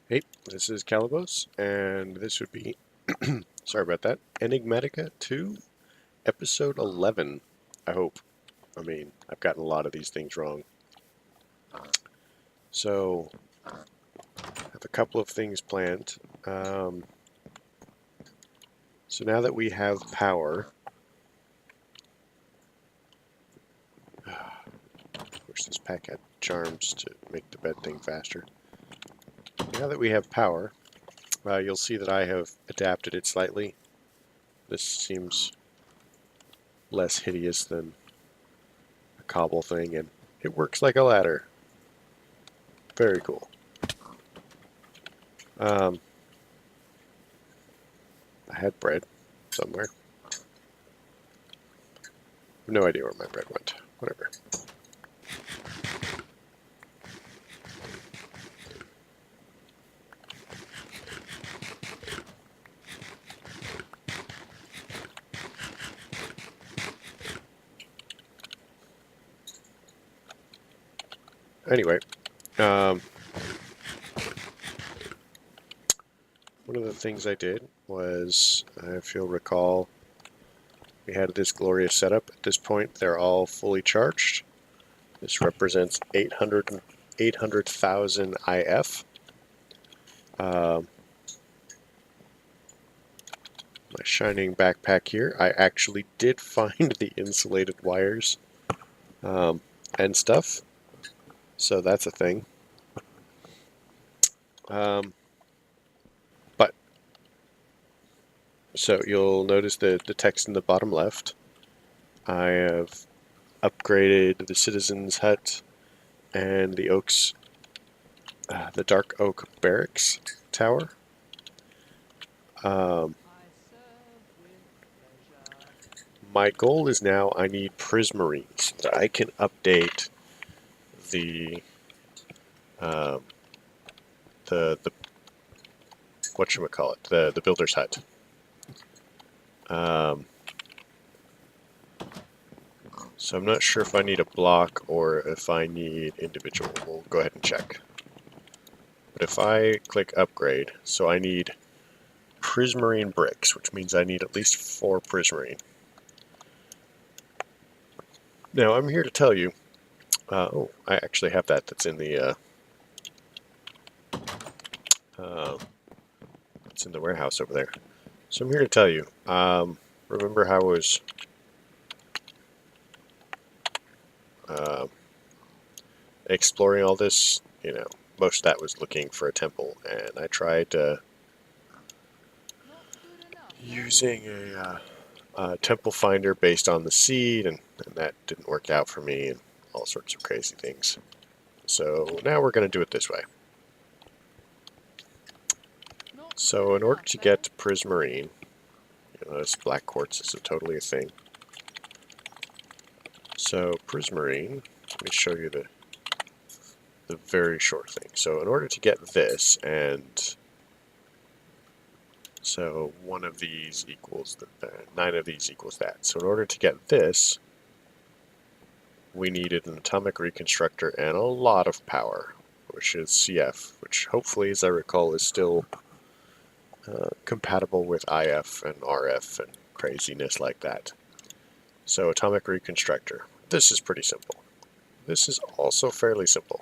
Hey, this is Calibos, and this would be, sorry about that, Enigmatica 2, Episode 11, I hope. I mean, I've gotten a lot of these things wrong. So, I have a couple of things planned. Um, so now that we have power, wish this pack had charms to make the bed thing faster. Now that we have power, you'll see that I have adapted it slightly. This seems less hideous than a cobble thing, and it works like a ladder. Very cool. I had bread somewhere. No idea where my bread went. Whatever. Anyway, um, one of the things I did was, if you'll recall, we had this glorious setup. At this point, they're all fully charged. This represents 800,000 IF. My shining backpack here, I actually did find the insulated wires and stuff, so that's a thing. But so you'll notice the text in the bottom left. I have upgraded the citizens' hut and the the dark oak barracks tower. My goal is now I need prismarines so that I can update the um, the whatchamacallit, the builder's hut. So I'm not sure if I need a block or if I need individual. We'll go ahead and check. But if I click upgrade, so I need prismarine bricks, which means I need at least 4 prismarine. Now I'm here to tell you, oh, I actually have that. That's in the it's in the warehouse over there. So I'm here to tell you, remember how I was exploring all this? You know, most of that was looking for a temple, and I tried using a temple finder based on the seed, and that didn't work out for me, and all sorts of crazy things. So now we're going to do it this way. So in order to get prismarine, you notice black quartz is totally a thing. So prismarine, let me show you the very short thing. So in order to get this, and so one of these equals 9 of these equals that. So in order to get this, we needed an atomic reconstructor and a lot of power, which is CF, which hopefully, as I recall, is still compatible with IF and RF and craziness like that. So atomic reconstructor. This is pretty simple. This is also fairly simple.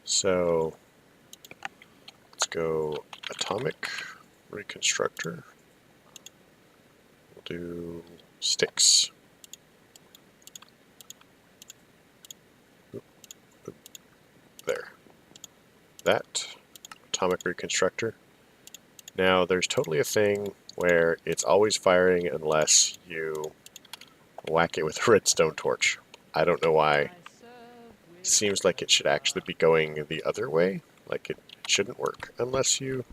So let's go atomic reconstructor. We'll do sticks. There. That. Atomic reconstructor. Now there's totally a thing where it's always firing unless you whack it with a redstone torch. I don't know why. It seems like it should actually be going the other way. Like it shouldn't work unless you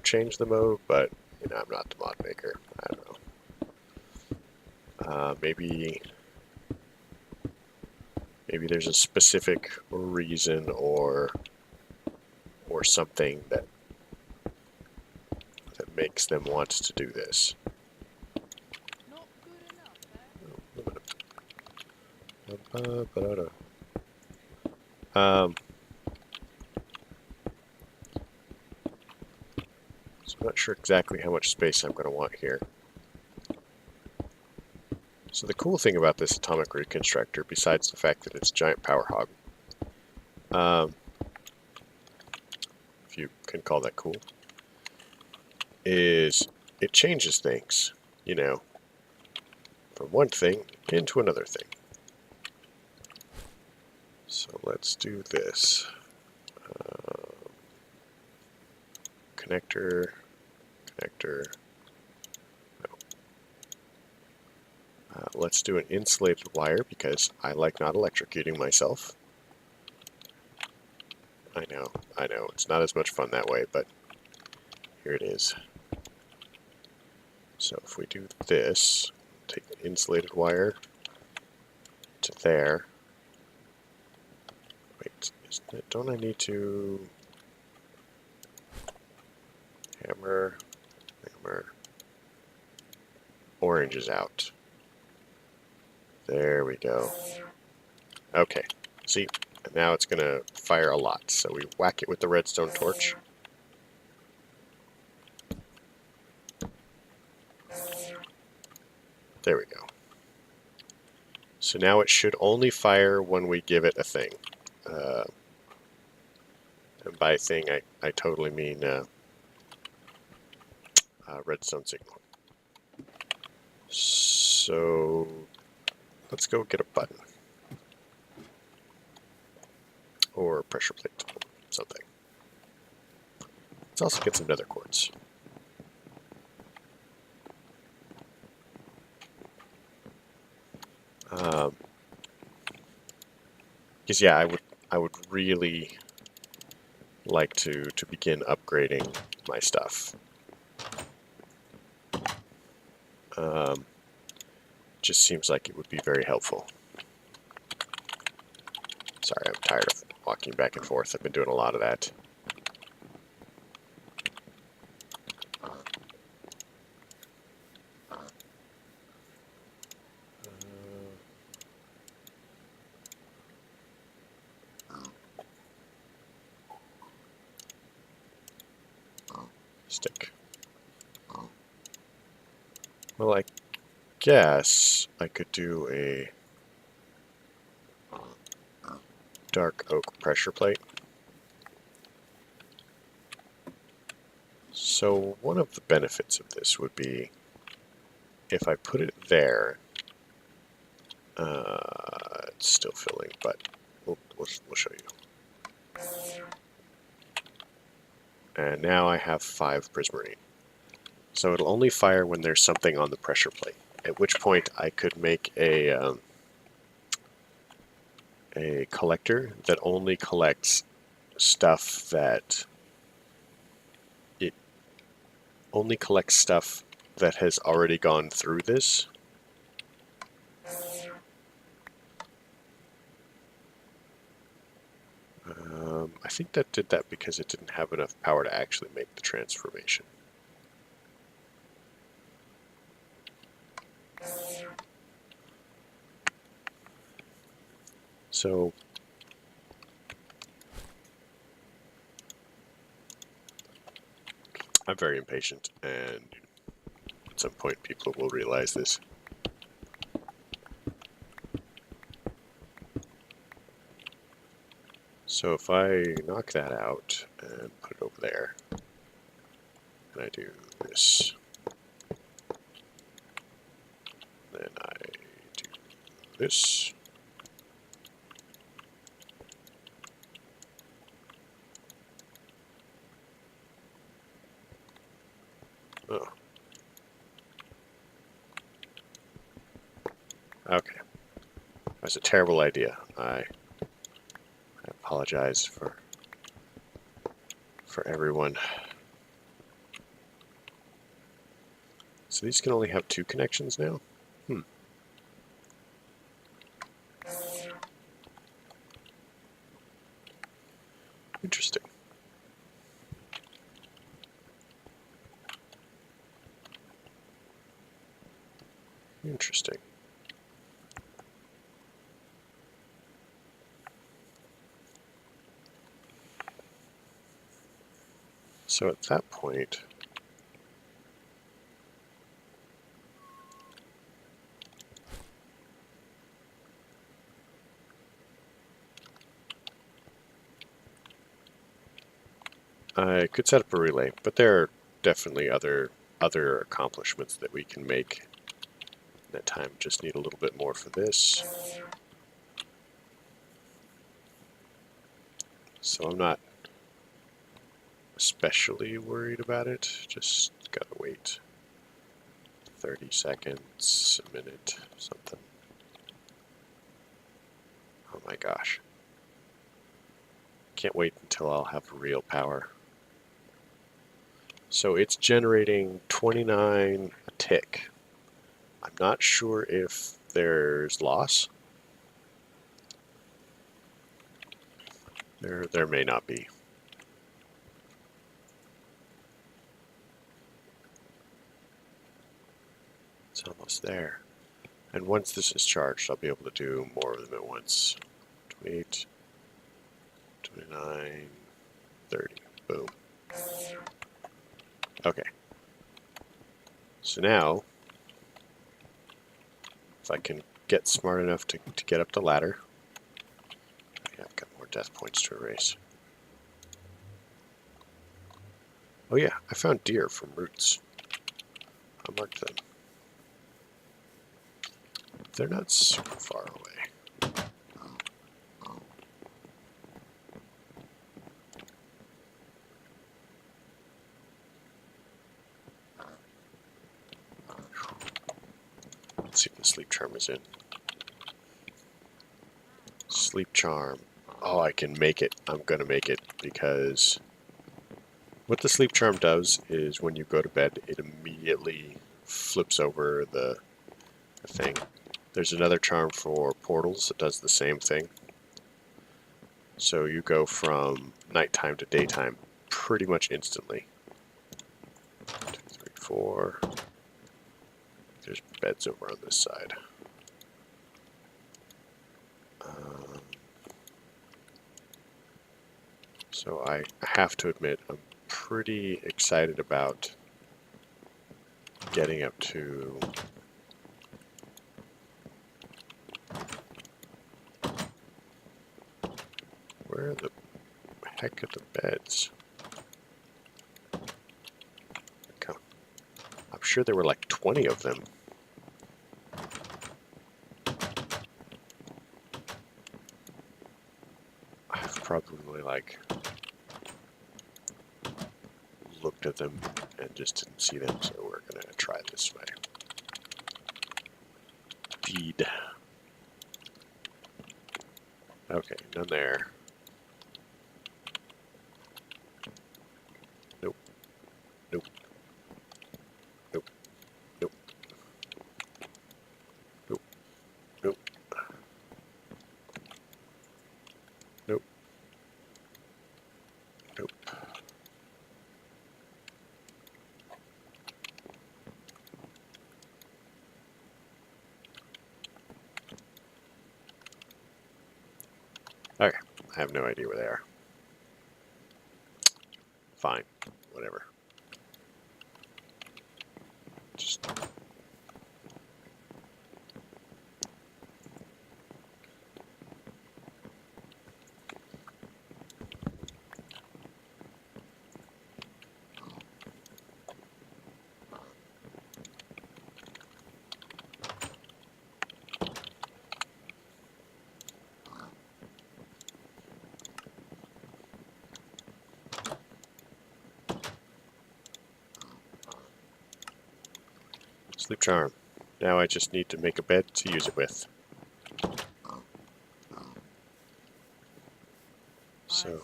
change the mode, but I'm not the mod maker. I don't know. Maybe there's a specific reason or something that makes them want to do this. So I'm not sure exactly how much space I'm going to want here. So the cool thing about this atomic reconstructor, besides the fact that it's a giant power hog, if you can call that cool, is it changes things, you know, from one thing into another thing. So let's do this. Connector, connector. No. Let's do an insulated wire because I like not electrocuting myself. I know, it's not as much fun that way, but here it is. So if we do this, take an insulated wire to there. Wait, don't I need to hammer, orange is out. There we go. Okay, see, and now it's going to fire a lot. So we whack it with the redstone torch. There we go. So now it should only fire when we give it a thing. And by thing, I totally mean redstone signal. So let's go get a button. Or pressure plate, something. Let's also get some nether quartz. Because yeah, I would really like to begin upgrading my stuff. Just seems like it would be very helpful. Sorry, I'm tired of walking back and forth. I've been doing a lot of that. Stick. Well, I guess I could do a dark oak pressure plate. So one of the benefits of this would be if I put it there, it's still filling, but we'll show you. And now I have 5 prismarine. So it'll only fire when there's something on the pressure plate, at which point I could make a collector that only collects stuff that has already gone through this. I think that did that because it didn't have enough power to actually make the transformation. So I'm very impatient, and at some point people will realize this. So if I knock that out and put it over there, and I do this, then I do this, oh, okay, that's a terrible idea. I apologize for everyone. So these can only have 2 connections now? Interesting. Interesting. So at that point, I could set up a relay, but there are definitely other accomplishments that we can make in that time. Just need a little bit more for this. So I'm not especially worried about it. Just gotta wait 30 seconds, a minute, something. Oh my gosh. Can't wait until I'll have real power. So it's generating 29 a tick. I'm not sure if there's loss. There may not be. It's almost there. And once this is charged, I'll be able to do more of them at once. 28, 29, 30. Boom. Okay. So now, if I can get smart enough to get up the ladder. Yeah, I've got more death points to erase. Oh yeah, I found deer from roots. I marked them. They're not super far away. Let's see if the sleep charm is in. Sleep charm. Oh, I can make it. I'm going to make it because what the sleep charm does is when you go to bed, it immediately flips over the thing. There's another charm for portals that does the same thing. So you go from nighttime to daytime pretty much instantly. 2, 3, 4. There's beds over on this side. So I have to admit, I'm pretty excited about getting up to where the heck are the beds? Okay. I'm sure there were like 20 of them. I've probably like looked at them and just didn't see them, so we're gonna try this way. Deed. Okay, none there. Nope. Nope. Nope. Nope. Nope. Nope. Nope. Nope. Okay, I have no idea where they are. Fine, whatever. Just sleep charm. Now I just need to make a bed to use it with. So,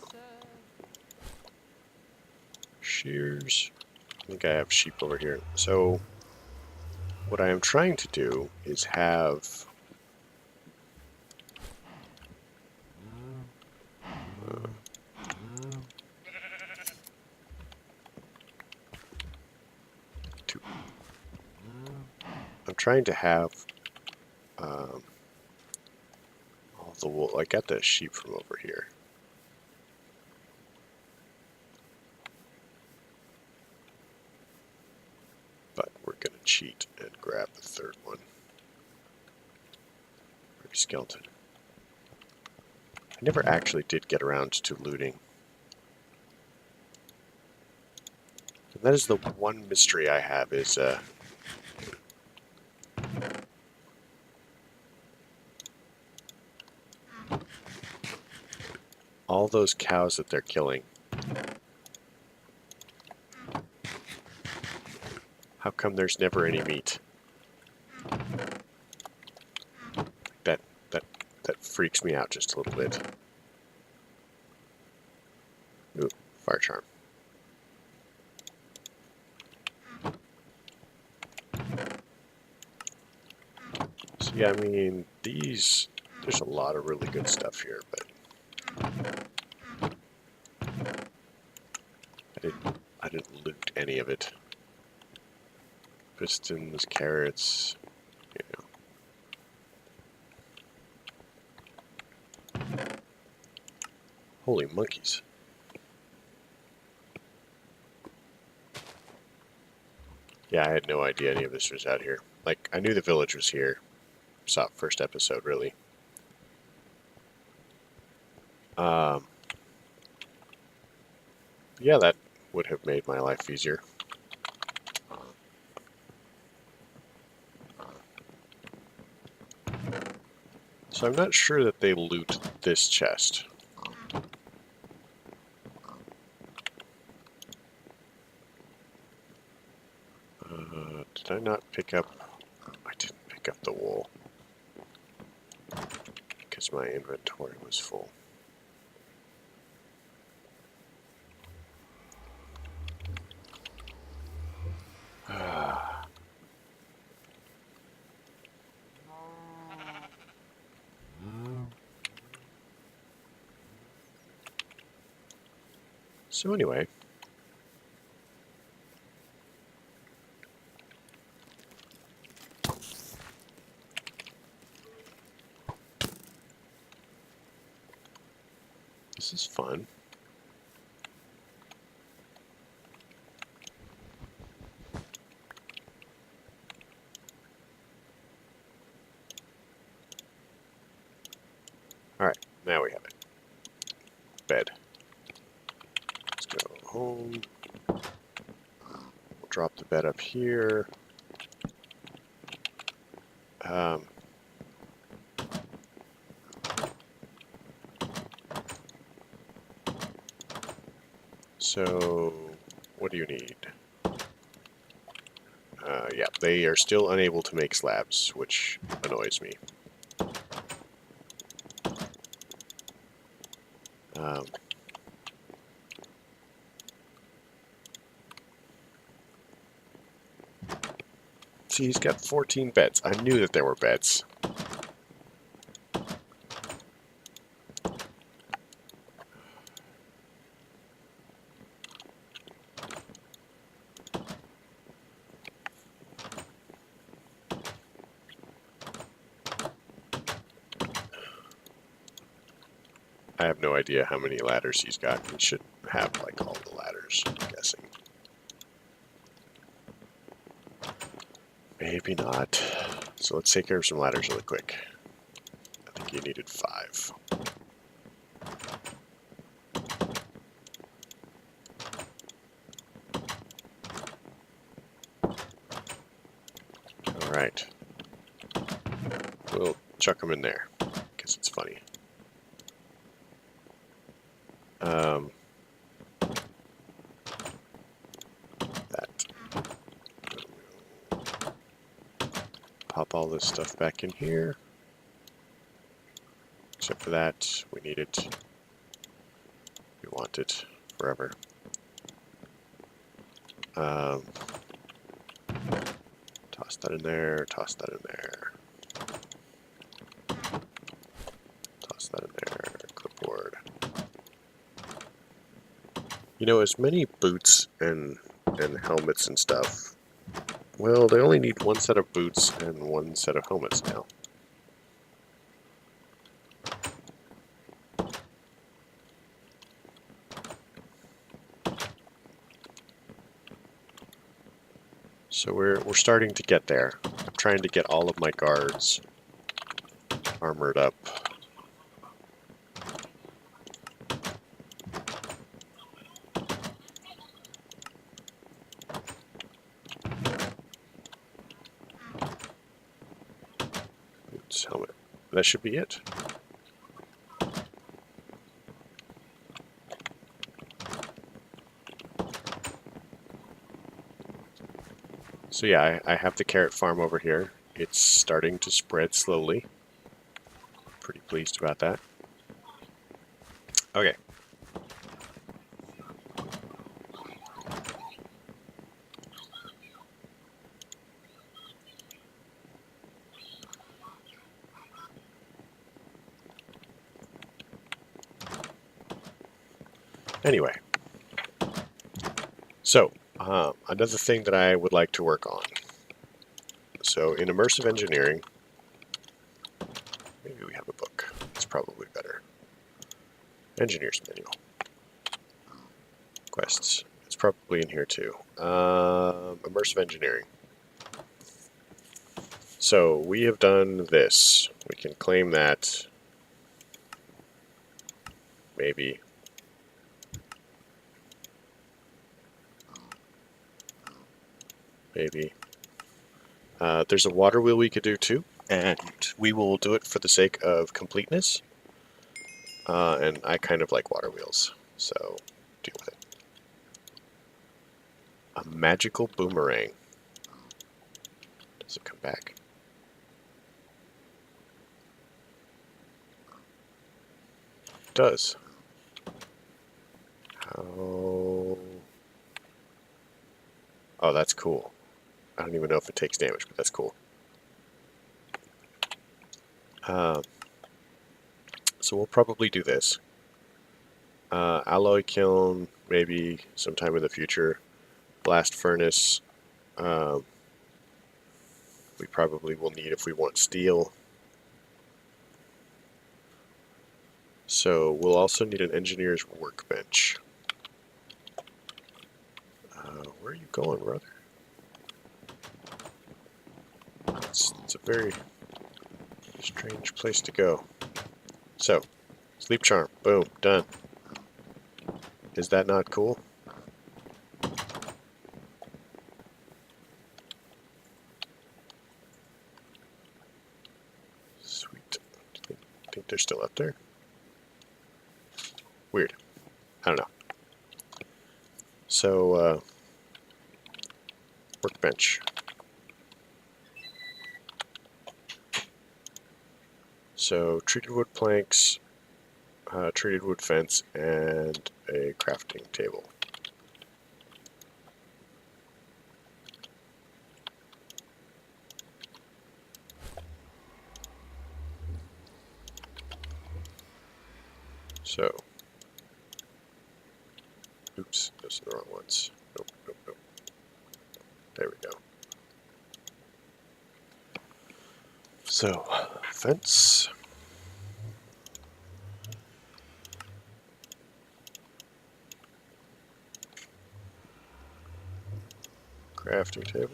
shears. I think I have sheep over here. So, what I am trying to do is have I'm trying to have all the wool. I got the sheep from over here. But we're going to cheat and grab the third one. Maybe skeleton. I never actually did get around to looting That is the one mystery I have is all those cows that they're killing. How come there's never any meat? That freaks me out just a little bit. Ooh, fire charm. So yeah, I mean, there's a lot of really good stuff here, but I didn't loot any of it. Pistons, carrots, you know. Holy monkeys. Yeah, I had no idea any of this was out here. Like, I knew the village was here. Saw it first episode, really. Yeah, that would have made my life easier. So I'm not sure that they loot this chest. Did I not pick up... I didn't pick up the wool. Because my inventory was full. So anyway... This is fun. Alright, now we have it. Bed. Let's go home. We'll drop the bed up here. So, what do you need? Yeah, they are still unable to make slabs, which annoys me. See, he's got 14 beds. I knew that there were beds. I have no idea how many ladders he's got. He should have, like, all the ladders, I'm guessing. Maybe not. So let's take care of some ladders really quick. I think he needed 5. Alright. We'll chuck them in there, because it's funny. That. Pop all this stuff back in here. Except for that, we need it. We want it forever. Toss that in there, toss that in there. Toss that in there, clipboard. You know, as many boots and helmets and stuff, well, they only need 1 set of boots and 1 set of helmets now. So we're starting to get there. I'm trying to get all of my guards armored up. Boots, helmet. That should be it. So yeah, I have the carrot farm over here. It's starting to spread slowly. Pretty pleased about that. Okay. Anyway, so another thing that I would like to work on. So in immersive engineering, maybe we have a book. It's probably better. Engineer's manual. Quests. It's probably in here too. Immersive engineering. So we have done this. We can claim that. Maybe. Maybe. There's a water wheel we could do too, and we will do it for the sake of completeness. And I kind of like water wheels, so deal with it. A magical boomerang. Does it come back? It does. How? Oh, that's cool. I don't even know if it takes damage, but that's cool. So we'll probably do this. Alloy kiln, maybe sometime in the future. Blast furnace, we probably will need if we want steel. So we'll also need an engineer's workbench. Where are you going, brother? It's a very strange place to go. So, sleep charm, boom, done. Is that not cool? Sweet. Think they're still up there? Weird. I don't know. So, workbench. So, treated wood planks, treated wood fence, and a crafting table. So, oops, those are the wrong ones. Nope, nope, nope. There we go. So, fence. Crafting table.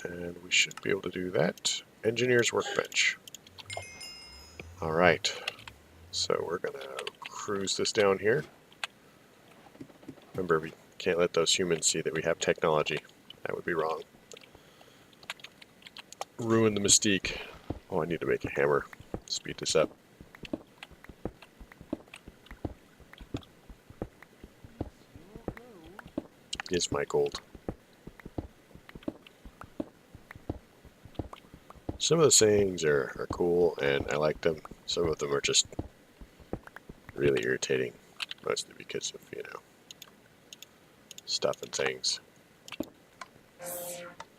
And we should be able to do that. Engineer's workbench. Alright. So we're going to cruise this down here. Remember, we can't let those humans see that we have technology. That would be wrong. Ruin the mystique. Oh, I need to make a hammer. Speed this up. Is my gold. Some of the sayings are cool, and I like them. Some of them are just really irritating, mostly because of, stuff and things.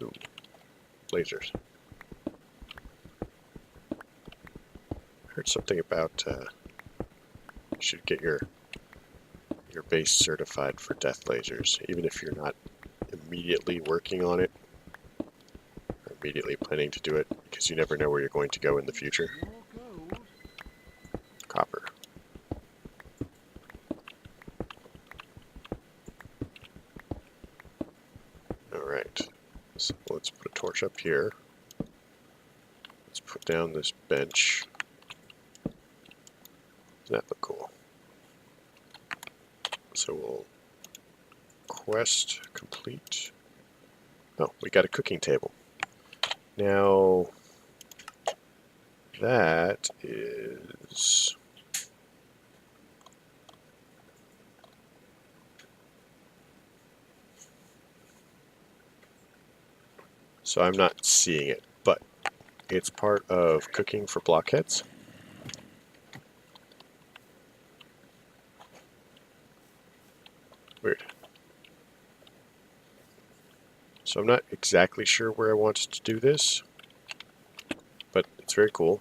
Ooh, lasers. Heard something about you should get your base certified for death lasers, even if you're not immediately working on it, or immediately planning to do it, because you never know where you're going to go in the future. Copper. Alright, so let's put a torch up here. Let's put down this bench. Doesn't that look cool? So we'll quest complete. Oh, we got a cooking table. Now, that is... So I'm not seeing it, but it's part of cooking for blockheads. Weird. So I'm not exactly sure where I want to do this, but it's very cool.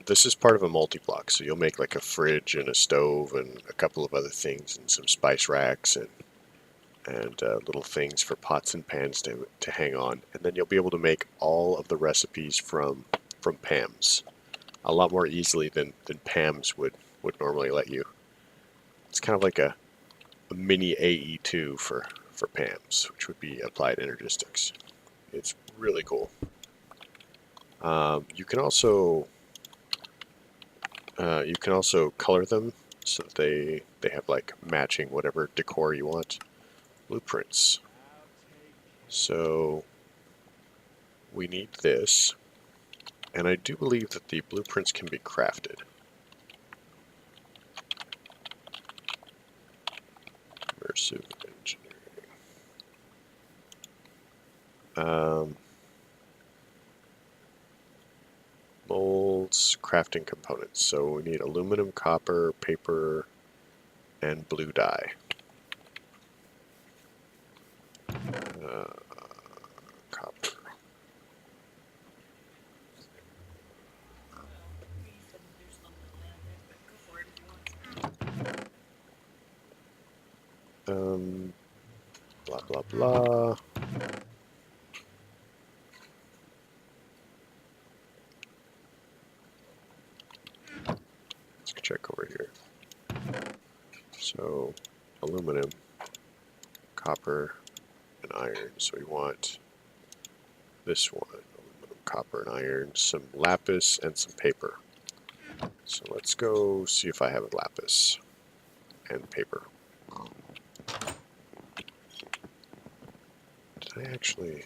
This is part of a multi-block, so you'll make like a fridge and a stove and a couple of other things and some spice racks and little things for pots and pans to hang on, and then you'll be able to make all of the recipes from Pam's a lot more easily than Pam's would normally let you. It's kind of like a mini AE2 for Pam's, which would be applied energistics. It's really cool. You can also color them so that they have like matching whatever decor you want. Blueprints. So we need this, and I do believe that the blueprints can be crafted. Immersive engineering. Molds, crafting components. So we need aluminum, copper, paper, and blue dye. Copper. Blah, blah, blah. Let's check over here. So, aluminum, copper, and iron. So we want this one. Aluminum, copper, and iron. Some lapis and some paper. So let's go see if I have a lapis and paper. Did I actually...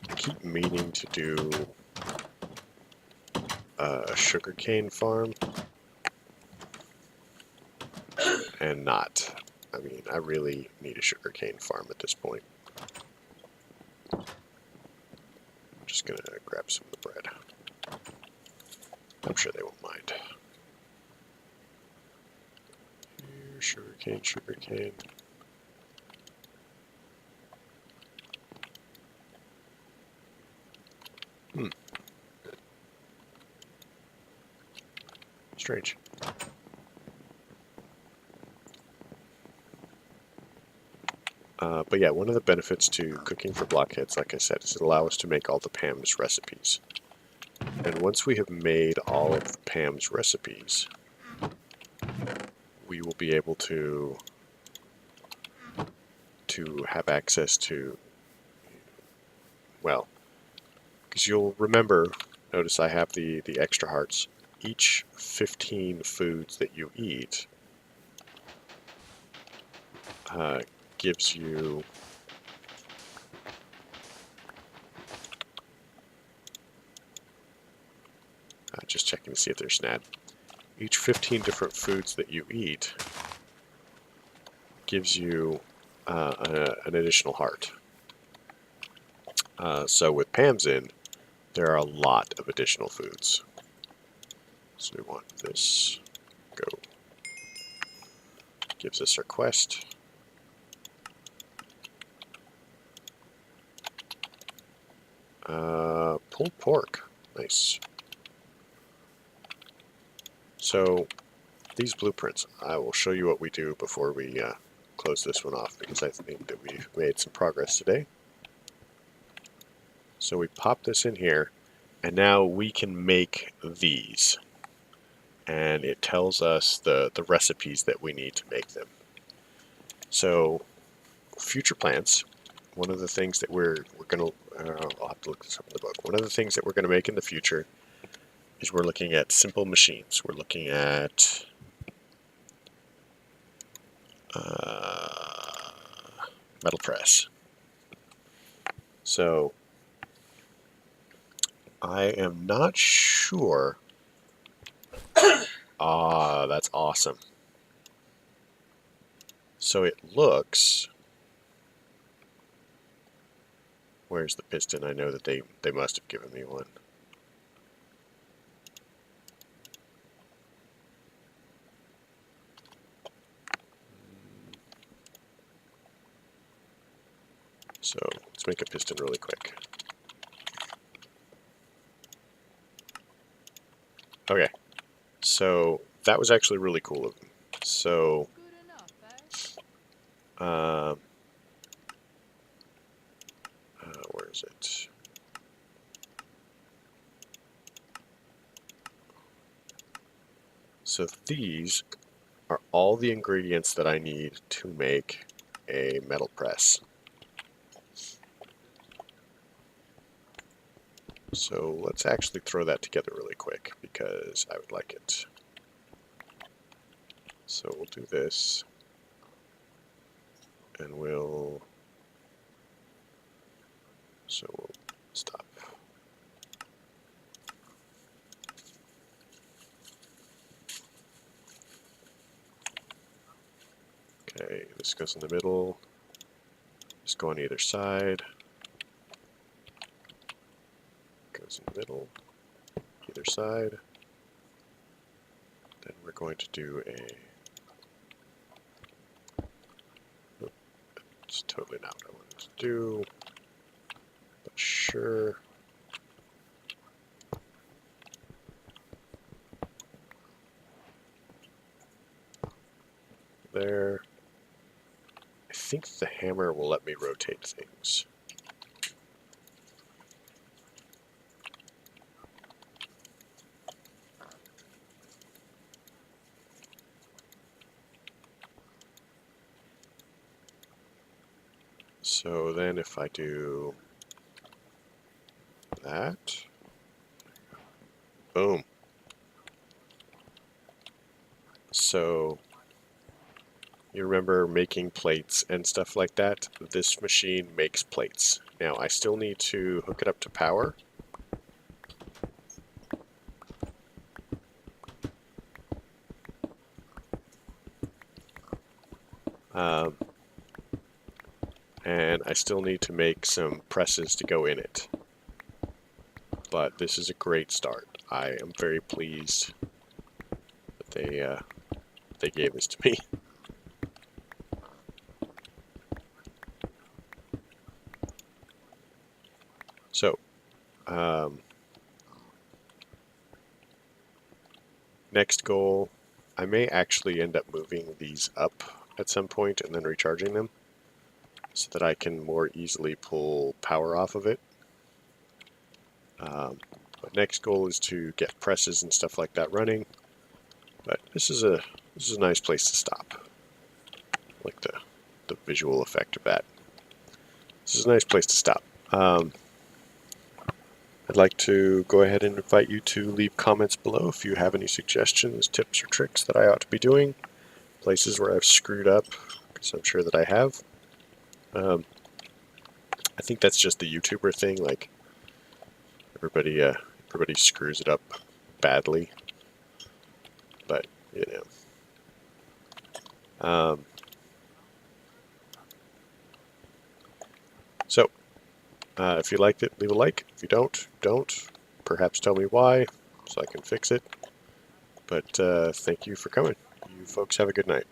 I keep meaning to do a sugarcane farm and not. I mean, I really need a sugarcane farm at this point. I'm just gonna grab some of the bread. I'm sure they won't mind. Here, sugarcane, sugarcane. Strange. But yeah, one of the benefits to cooking for blockheads, like I said, is it allows us to make all the Pam's recipes. And once we have made all of the Pam's recipes, we will be able to have access to, well, because you'll remember, notice I have the extra hearts. Each 15 foods that you eat gives you just checking to see if there's SNAD. Each 15 different foods that you eat gives you an additional heart. So with Pam's in, there are a lot of additional foods. So we want this, go. Gives us our quest. Pulled pork, nice. So these blueprints, I will show you what we do before we close this one off, because I think that we've made some progress today. So we pop this in here, And now we can make these. And it tells us the recipes that we need to make them. So, future plans, one of the things that we're going to, I'll have to look this up in the book. One of the things that we're going to make in the future is we're looking at simple machines. We're looking at metal press. So I am not sure. Ah, that's awesome. So it looks. Where's the piston? I know that they must have given me one. So let's make a piston really quick. Okay, so that was actually really cool of them. So, where is it? So these are all the ingredients that I need to make a metal press. So let's actually throw that together really quick because I would like it. So we'll do this, and we'll stop. Okay, this goes in the middle. Just go on either side. Goes in the middle, either side. Then we're going to do a. It's totally not what I wanted to do, but sure. There. I think the hammer will let me rotate things. So then if I do that, boom. So you remember making plates and stuff like that? This machine makes plates. Now I still need to hook it up to power. And I still need to make some presses to go in it. But this is a great start. I am very pleased that they gave this to me. So, next goal, I may actually end up moving these up at some point and then recharging them so that I can more easily pull power off of it. But next goal is to get presses and stuff like that running. But this is a nice place to stop. I like the visual effect of that. This is a nice place to stop. I'd like to go ahead and invite you to leave comments below if you have any suggestions, tips, or tricks that I ought to be doing. Places where I've screwed up, because I'm sure that I have. I think that's just the YouTuber thing. Like everybody screws it up badly, but you know. So, if you liked it, leave a like. If you don't. Perhaps tell me why, so I can fix it. But thank you for coming. You folks have a good night.